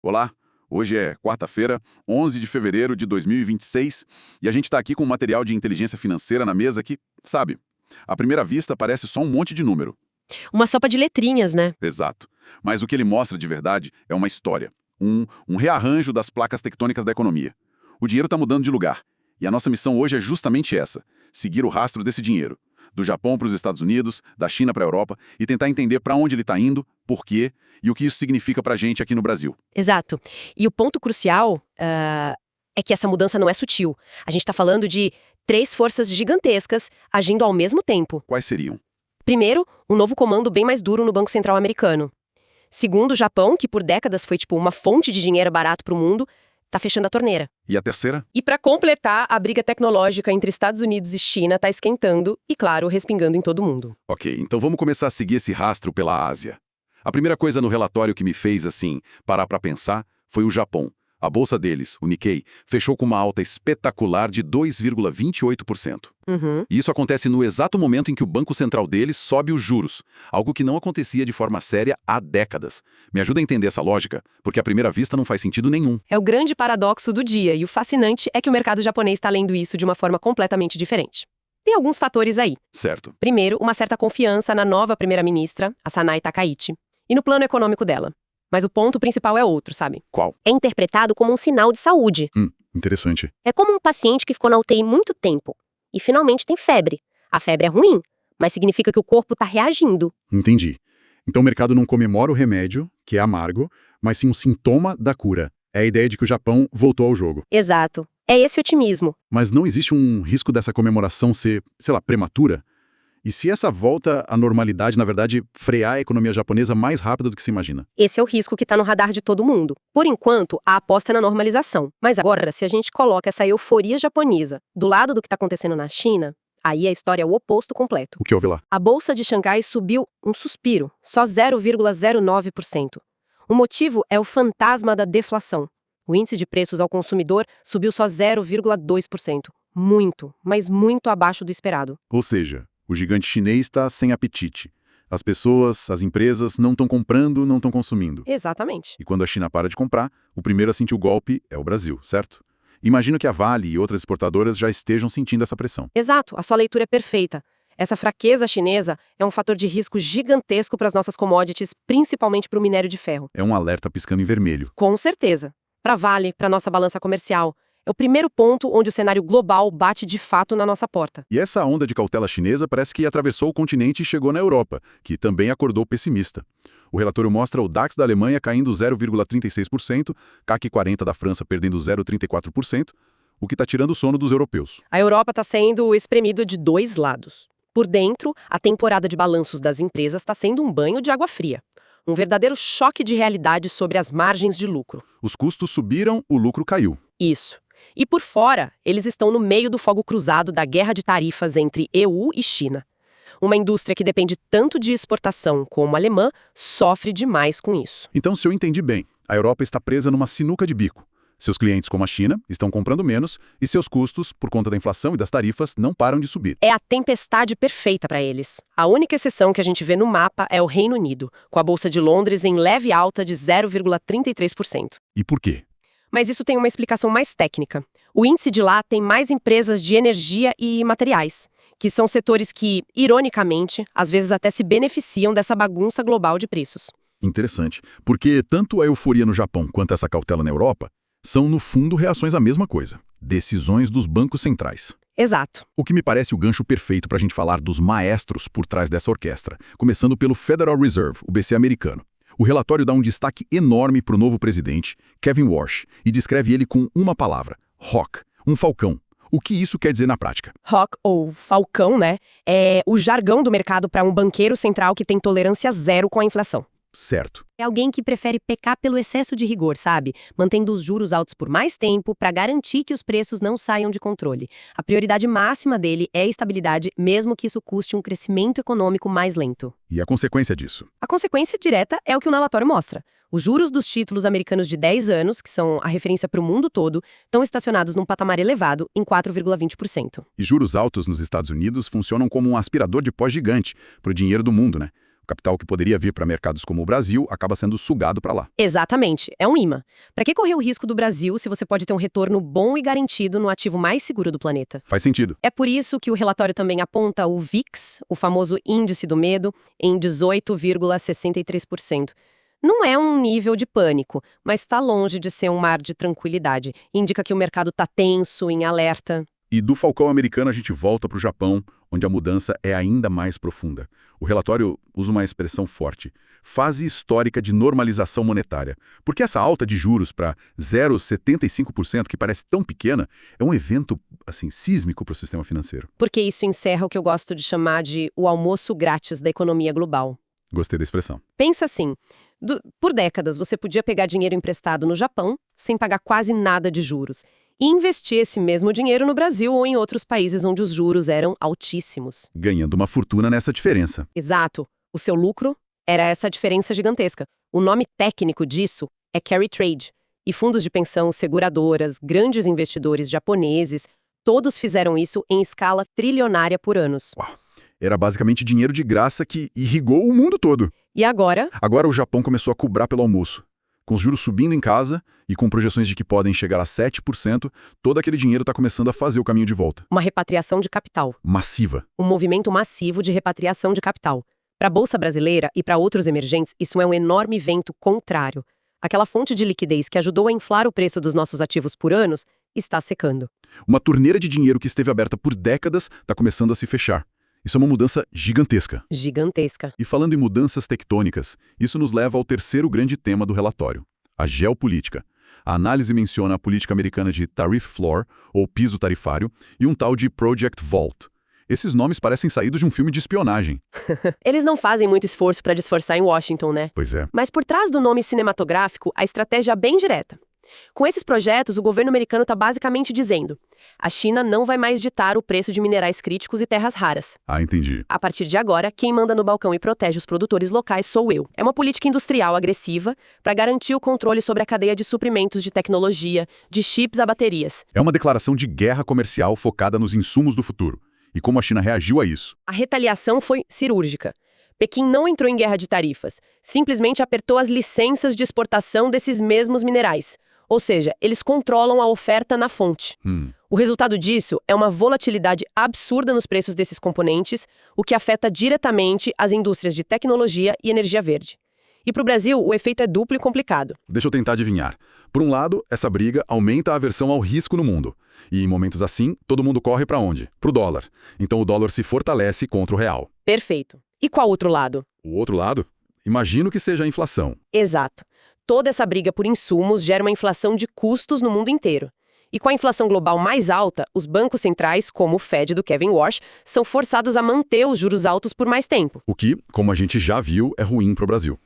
Olá, hoje é quarta-feira, 11 de fevereiro de 2026, e a gente está aqui com um material de inteligência financeira na mesa que, sabe, à primeira vista parece só um monte de número. Uma sopa de letrinhas, né? Exato. Mas o que ele mostra de verdade é uma história, um rearranjo das placas tectônicas da economia. O dinheiro está mudando de lugar, e a nossa missão hoje é justamente essa: seguir o rastro desse dinheiro. Do Japão para os Estados Unidos, da China para a Europa, e tentar entender para onde ele está indo, por quê e o que isso significa para a gente aqui no Brasil. Exato. E o ponto crucial é que essa mudança não é sutil. A gente está falando de três forças gigantescas agindo ao mesmo tempo. Quais seriam? Primeiro, um novo comando bem mais duro no Banco Central americano. Segundo, o Japão, que por décadas foi tipo uma fonte de dinheiro barato para o mundo, tá fechando a torneira. E a terceira? E para completar, a briga tecnológica entre Estados Unidos e China tá esquentando e, claro, respingando em todo mundo. Ok, então vamos começar a seguir esse rastro pela Ásia. A primeira coisa no relatório que me fez, parar para pensar, foi o Japão. A bolsa deles, o Nikkei, fechou com uma alta espetacular de 2,28%. E isso acontece no exato momento em que o Banco Central deles sobe os juros, algo que não acontecia de forma séria há décadas. Me ajuda a entender essa lógica, porque à primeira vista não faz sentido nenhum. É o grande paradoxo do dia, e o fascinante é que o mercado japonês está lendo isso de uma forma completamente diferente. Tem alguns fatores aí. Certo. Primeiro, uma certa confiança na nova primeira-ministra, a Sanae Takaichi, e no plano econômico dela. Mas o ponto principal é outro, sabe? Qual? É interpretado como um sinal de saúde. Interessante. É como um paciente que ficou na UTI muito tempo e finalmente tem febre. A febre é ruim, mas significa que o corpo está reagindo. Entendi. Então o mercado não comemora o remédio, que é amargo, mas sim um sintoma da cura. É a ideia de que o Japão voltou ao jogo. Exato. É esse otimismo. Mas não existe um risco dessa comemoração ser, prematura? E se essa volta à normalidade, na verdade, frear a economia japonesa mais rápido do que se imagina? Esse é o risco que está no radar de todo mundo. Por enquanto, a aposta é na normalização. Mas agora, se a gente coloca essa euforia japonesa do lado do que está acontecendo na China, aí a história é o oposto completo. O que houve lá? A bolsa de Xangai subiu um suspiro, só 0,09%. O motivo é o fantasma da deflação. O índice de preços ao consumidor subiu só 0,2%. Muito, mas muito abaixo do esperado. Ou seja, o gigante chinês está sem apetite. As pessoas, as empresas não estão comprando, não estão consumindo. Exatamente. E quando a China para de comprar, o primeiro a sentir o golpe é o Brasil, certo? Imagino que a Vale e outras exportadoras já estejam sentindo essa pressão. Exato, a sua leitura é perfeita. Essa fraqueza chinesa é um fator de risco gigantesco para as nossas commodities, principalmente para o minério de ferro. É um alerta piscando em vermelho. Com certeza. Para a Vale, para nossa balança comercial, é o primeiro ponto onde o cenário global bate de fato na nossa porta. E essa onda de cautela chinesa parece que atravessou o continente e chegou na Europa, que também acordou pessimista. O relatório mostra o DAX da Alemanha caindo 0,36%, CAC 40 da França perdendo 0,34%, o que está tirando o sono dos europeus. A Europa está sendo espremida de dois lados. Por dentro, a temporada de balanços das empresas está sendo um banho de água fria. Um verdadeiro choque de realidade sobre as margens de lucro. Os custos subiram, o lucro caiu. Isso. E por fora, eles estão no meio do fogo cruzado da guerra de tarifas entre EU e China. Uma indústria que depende tanto de exportação como a alemã sofre demais com isso. Então, se eu entendi bem, a Europa está presa numa sinuca de bico. Seus clientes, como a China, estão comprando menos e seus custos, por conta da inflação e das tarifas, não param de subir. É a tempestade perfeita para eles. A única exceção que a gente vê no mapa é o Reino Unido, com a Bolsa de Londres em leve alta de 0,33%. E por quê? Mas isso tem uma explicação mais técnica. O índice de lá tem mais empresas de energia e materiais, que são setores que, ironicamente, às vezes até se beneficiam dessa bagunça global de preços. Interessante, porque tanto a euforia no Japão quanto essa cautela na Europa são, no fundo, reações à mesma coisa: decisões dos bancos centrais. Exato. O que me parece o gancho perfeito para a gente falar dos maestros por trás dessa orquestra, começando pelo Federal Reserve, o BC americano. O relatório dá um destaque enorme para o novo presidente, Kevin Warsh, e descreve ele com uma palavra: hawk, um falcão. O que isso quer dizer na prática? Hawk, ou falcão, né, é o jargão do mercado para um banqueiro central que tem tolerância zero com a inflação. Certo. É alguém que prefere pecar pelo excesso de rigor, sabe? Mantendo os juros altos por mais tempo para garantir que os preços não saiam de controle. A prioridade máxima dele é a estabilidade, mesmo que isso custe um crescimento econômico mais lento. E a consequência disso? A consequência direta é o que o relatório mostra. Os juros dos títulos americanos de 10 anos, que são a referência para o mundo todo, estão estacionados num patamar elevado em 4,20%. E juros altos nos Estados Unidos funcionam como um aspirador de pó gigante para o dinheiro do mundo, né? Capital que poderia vir para mercados como o Brasil acaba sendo sugado para lá. Exatamente, é um imã. Para que correr o risco do Brasil se você pode ter um retorno bom e garantido no ativo mais seguro do planeta? Faz sentido. É por isso que o relatório também aponta o VIX, o famoso índice do medo, em 18,63%. Não é um nível de pânico, mas está longe de ser um mar de tranquilidade. Indica que o mercado está tenso, em alerta. E do falcão americano a gente volta para o Japão, onde a mudança é ainda mais profunda. O relatório usa uma expressão forte: fase histórica de normalização monetária. Porque essa alta de juros para 0,75%, que parece tão pequena, é um evento assim sísmico para o sistema financeiro. Porque isso encerra o que eu gosto de chamar de o almoço grátis da economia global. Gostei da expressão. Pensa assim, por décadas você podia pegar dinheiro emprestado no Japão sem pagar quase nada de juros e investir esse mesmo dinheiro no Brasil ou em outros países onde os juros eram altíssimos. Ganhando uma fortuna nessa diferença. Exato. O seu lucro era essa diferença gigantesca. O nome técnico disso é carry trade. E fundos de pensão, seguradoras, grandes investidores japoneses, todos fizeram isso em escala trilionária por anos. Uau. Era basicamente dinheiro de graça que irrigou o mundo todo. E agora? Agora o Japão começou a cobrar pelo almoço. Com os juros subindo em casa e com projeções de que podem chegar a 7%, todo aquele dinheiro está começando a fazer o caminho de volta. Uma repatriação de capital. Massiva. Um movimento massivo de repatriação de capital. Para a Bolsa Brasileira e para outros emergentes, isso é um enorme vento contrário. Aquela fonte de liquidez que ajudou a inflar o preço dos nossos ativos por anos está secando. Uma torneira de dinheiro que esteve aberta por décadas está começando a se fechar. Isso é uma mudança gigantesca. Gigantesca. E falando em mudanças tectônicas, isso nos leva ao terceiro grande tema do relatório, a geopolítica. A análise menciona a política americana de Tariff Floor, ou piso tarifário, e um tal de Project Vault. Esses nomes parecem saídos de um filme de espionagem. Eles não fazem muito esforço para disfarçar em Washington, né? Pois é. Mas por trás do nome cinematográfico, a estratégia é bem direta. Com esses projetos, o governo americano está basicamente dizendo: a China não vai mais ditar o preço de minerais críticos e terras raras. Ah, entendi. A partir de agora, quem manda no balcão e protege os produtores locais sou eu. É uma política industrial agressiva para garantir o controle sobre a cadeia de suprimentos de tecnologia, de chips a baterias. É uma declaração de guerra comercial focada nos insumos do futuro. E como a China reagiu a isso? A retaliação foi cirúrgica. Pequim não entrou em guerra de tarifas, simplesmente apertou as licenças de exportação desses mesmos minerais. Ou seja, eles controlam a oferta na fonte. O resultado disso é uma volatilidade absurda nos preços desses componentes, o que afeta diretamente as indústrias de tecnologia e energia verde. E para o Brasil, o efeito é duplo e complicado. Deixa eu tentar adivinhar. Por um lado, essa briga aumenta a aversão ao risco no mundo. E em momentos assim, todo mundo corre para onde? Para o dólar. Então o dólar se fortalece contra o real. Perfeito. E qual outro lado? O outro lado? Imagino que seja a inflação. Exato. Toda essa briga por insumos gera uma inflação de custos no mundo inteiro. E com a inflação global mais alta, os bancos centrais, como o Fed do Kevin Warsh, são forçados a manter os juros altos por mais tempo. O que, como a gente já viu, é ruim para o Brasil.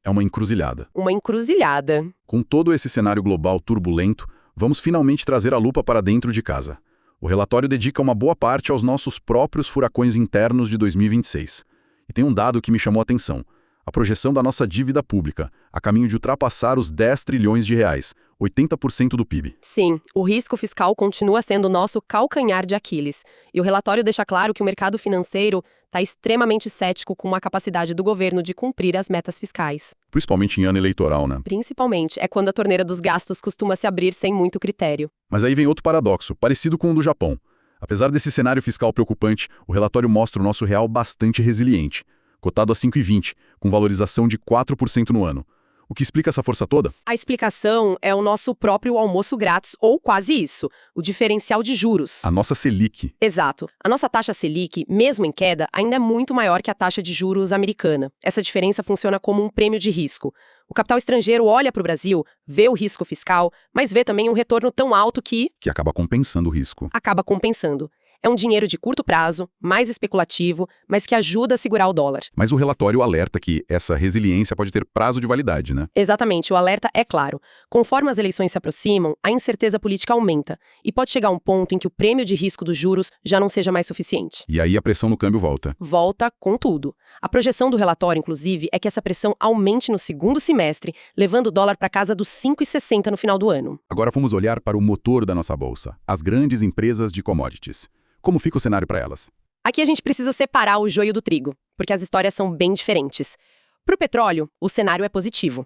É uma encruzilhada. Uma encruzilhada. Com todo esse cenário global turbulento, vamos finalmente trazer a lupa para dentro de casa. O relatório dedica uma boa parte aos nossos próprios furacões internos de 2026. E tem um dado que me chamou a atenção. A projeção da nossa dívida pública, a caminho de ultrapassar os 10 trilhões de reais, 80% do PIB. Sim, o risco fiscal continua sendo nosso calcanhar de Aquiles. E o relatório deixa claro que o mercado financeiro está extremamente cético com a capacidade do governo de cumprir as metas fiscais. Principalmente em ano eleitoral, né? Principalmente, é quando a torneira dos gastos costuma se abrir sem muito critério. Mas aí vem outro paradoxo, parecido com o do Japão. Apesar desse cenário fiscal preocupante, o relatório mostra o nosso real bastante resiliente, cotado a 5,20, com valorização de 4% no ano. O que explica essa força toda? A explicação é o nosso próprio almoço grátis, ou quase isso, o diferencial de juros. A nossa Selic. Exato. A nossa taxa Selic, mesmo em queda, ainda é muito maior que a taxa de juros americana. Essa diferença funciona como um prêmio de risco. O capital estrangeiro olha para o Brasil, vê o risco fiscal, mas vê também um retorno tão alto que acaba compensando o risco. Acaba compensando. É um dinheiro de curto prazo, mais especulativo, mas que ajuda a segurar o dólar. Mas o relatório alerta que essa resiliência pode ter prazo de validade, né? Exatamente, o alerta é claro. Conforme as eleições se aproximam, a incerteza política aumenta e pode chegar a um ponto em que o prêmio de risco dos juros já não seja mais suficiente. E aí a pressão no câmbio volta. Volta com tudo. A projeção do relatório, inclusive, é que essa pressão aumente no segundo semestre, levando o dólar para casa dos 5,60 no final do ano. Agora vamos olhar para o motor da nossa bolsa, as grandes empresas de commodities. Como fica o cenário para elas? Aqui a gente precisa separar o joio do trigo. porque as histórias são bem diferentes. Para o petróleo, o cenário é positivo.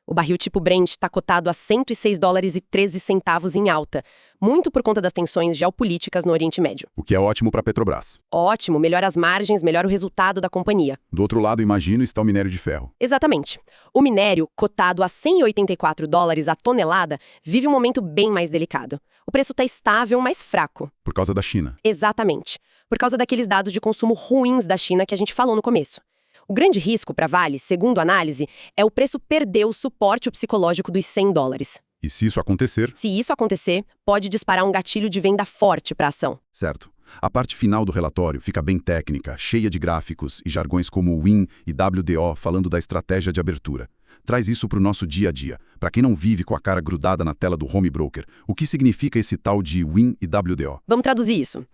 O barril tipo Brent está cotado a $106,13 em alta, muito por conta das tensões geopolíticas no Oriente Médio. O que é ótimo para a Petrobras. Ótimo, melhora as margens, melhora o resultado da companhia. Do outro lado, imagino, está o minério de ferro. Exatamente. O minério, cotado a $184 a tonelada, vive um momento bem mais delicado. O preço está estável, mas fraco. Por causa da China. Exatamente. Por causa daqueles dados de consumo ruins da China que a gente falou no começo. O grande risco para Vale, segundo a análise, é o preço perder o suporte psicológico dos $100. E se isso acontecer? Se isso acontecer, pode disparar um gatilho de venda forte para a ação. Certo. A parte final do relatório fica bem técnica, cheia de gráficos e jargões como WIN e WDO falando da estratégia de abertura. Traz isso para o nosso dia a dia. Para quem não vive com a cara grudada na tela do home broker, o que significa esse tal de WIN e WDO? Vamos traduzir isso.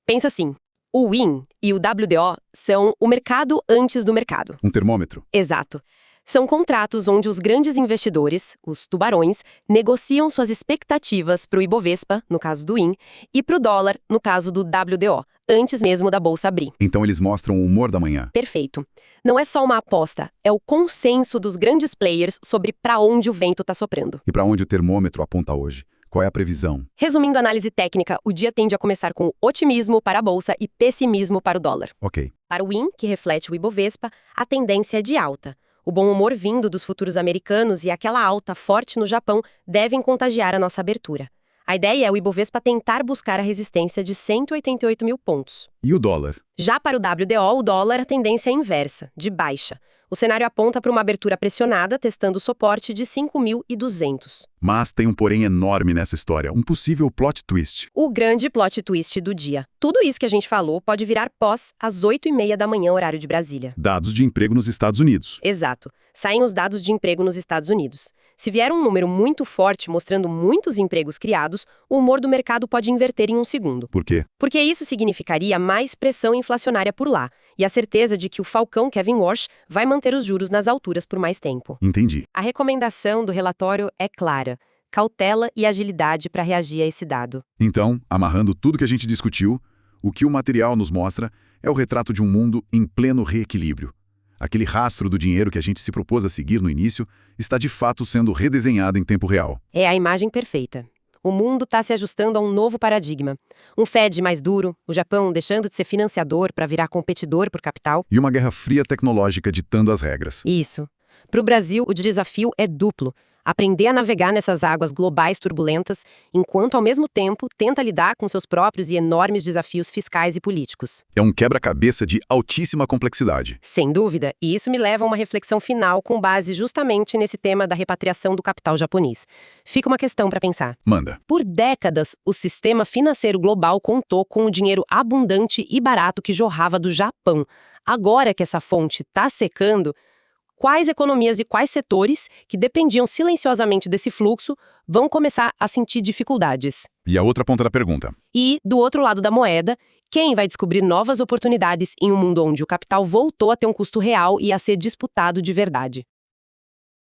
Pensa assim. O WIN e o WDO são o mercado antes do mercado. Um termômetro. Exato. São contratos onde os grandes investidores, os tubarões, negociam suas expectativas para o Ibovespa, no caso do WIN, e para o dólar, no caso do WDO, antes mesmo da bolsa abrir. Então eles mostram o humor da manhã. Perfeito. Não é só uma aposta, é o consenso dos grandes players sobre para onde o vento está soprando. E para onde o termômetro aponta hoje? Qual é a previsão? Resumindo a análise técnica, o dia tende a começar com otimismo para a bolsa e pessimismo para o dólar. Ok. Para o WIN, que reflete o Ibovespa, a tendência é de alta. O bom humor vindo dos futuros americanos e aquela alta forte no Japão devem contagiar a nossa abertura. A ideia é o Ibovespa tentar buscar a resistência de 188 mil pontos. E o dólar? Já para o WDO, o dólar, a tendência é inversa, de baixa. O cenário aponta para uma abertura pressionada, testando o suporte de 5.200. Mas tem um porém enorme nessa história, um possível plot twist. O grande plot twist do dia. Tudo isso que a gente falou pode virar pós às 8h30 da manhã, horário de Brasília. Dados de emprego nos Estados Unidos. Exato. Saem os dados de emprego nos Estados Unidos. Se vier um número muito forte mostrando muitos empregos criados, o humor do mercado pode inverter em um segundo. Por quê? Porque isso significaria mais pressão inflacionária por lá e a certeza de que o falcão Kevin Warsh vai manter os juros nas alturas por mais tempo. Entendi. A recomendação do relatório é clara: cautela e agilidade para reagir a esse dado. Então, amarrando tudo que a gente discutiu, o que o material nos mostra é o retrato de um mundo em pleno reequilíbrio. Aquele rastro do dinheiro que a gente se propôs a seguir no início está de fato sendo redesenhado em tempo real. É a imagem perfeita. O mundo está se ajustando a um novo paradigma. Um Fed mais duro, o Japão deixando de ser financiador para virar competidor por capital. E uma guerra fria tecnológica ditando as regras. Isso. Para o Brasil, o desafio é duplo. Aprender a navegar nessas águas globais turbulentas, enquanto ao mesmo tempo tenta lidar com seus próprios e enormes desafios fiscais e políticos. É um quebra-cabeça de altíssima complexidade. Sem dúvida, e isso me leva a uma reflexão final com base justamente nesse tema da repatriação do capital japonês. Fica uma questão para pensar. Manda. Por décadas, o sistema financeiro global contou com o dinheiro abundante e barato que jorrava do Japão. Agora que essa fonte está secando, quais economias e quais setores, que dependiam silenciosamente desse fluxo, vão começar a sentir dificuldades? E a outra ponta da pergunta. E, do outro lado da moeda, quem vai descobrir novas oportunidades em um mundo onde o capital voltou a ter um custo real e a ser disputado de verdade?